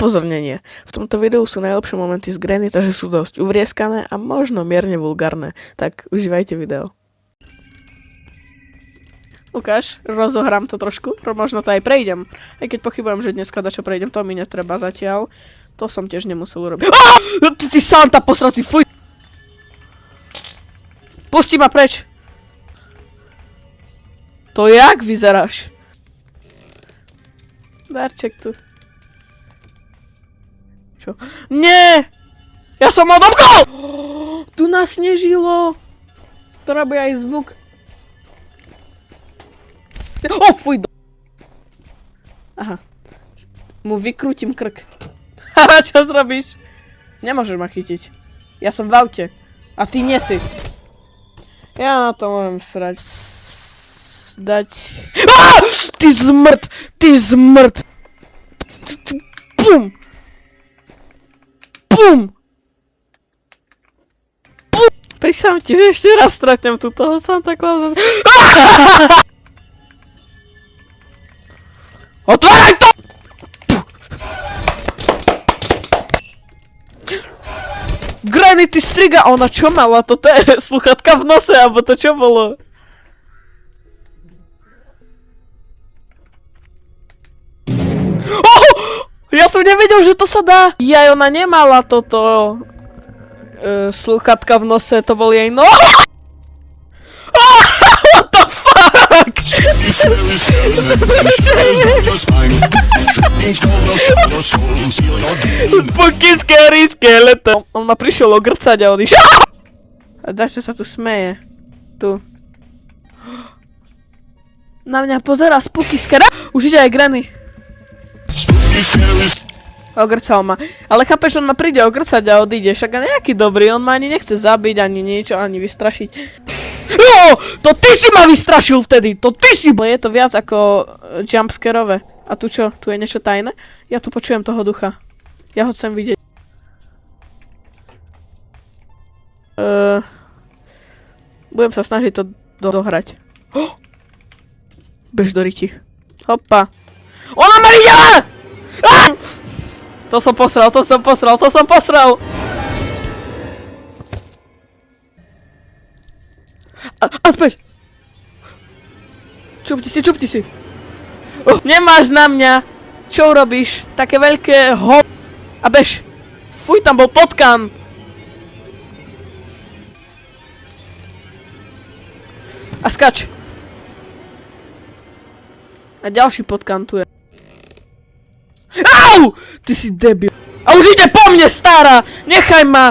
Upozornenie. V tomto videu sú najlepšie momenty z Granny, takže sú dosť uvrieskané a možno mierne vulgárne. Tak užívajte video. Ukáž, rozohrám to trošku, možno to aj prejdem. Aj keď pochybujem, že dneska dačo prejdem, to mi netreba zatiaľ. To som tiež nemusel urobiť. Ty Santa posratý, fuj! Pusti ma preč! To jak vyzeráš? Darček tu. Čo? Nie! Ja som odomkol! Tu nasnežilo! To robí aj zvuk. Fuj! Aha. Mu vykrútim krk. Haha, čo zrobíš? Nemôžeš ma chytiť. Ja som v aute. A ty nie si. Ja na to môžem srať. Dať... Ty zmrt! Ty zmrt! Pum! Pum! Pum! Prísam ti, že ešte raz stretnem tu toho Santa Clausa. Otváraj to! Granny, ty striga! Ona čo mala? Toto je sluchatka v nose, alebo to čo bolo? Ja som nevedel, že to sa dá! Jaj, ona nemala toto... sluchatka v nose, to bol jej no... What the fuck? Spokýnske ríske leto. On ma prišiel ogrcať a odišiel. A dačo sa tu smeje. Tu. Na mňa pozerá spooky. Už ide aj Granny. Ogrcal ma. Ale chápeš, on ma príde ogrcať a odíde. Však nejaký dobrý, on ma ani nechce zabiť, ani niečo, ani vystrašiť. Jo! To ty si ma vystrašil vtedy! To ty si! Je to viac ako jumpscarové. A tu čo? Tu je niečo tajné? Ja tu počujem toho ducha. Ja ho chcem vidieť. Budem sa snažiť to dohrať. Bež do riti. Hopa. Ona ma videla! To som posral. A späť! Čupti si. Nemáš na mňa! Čo urobíš? Také veľké ho... A bež! Fuj, tam bol potkan! A skač! A ďalší potkan tu je. Au! Ty si debil. A už ide po mne, stará! Nechaj ma!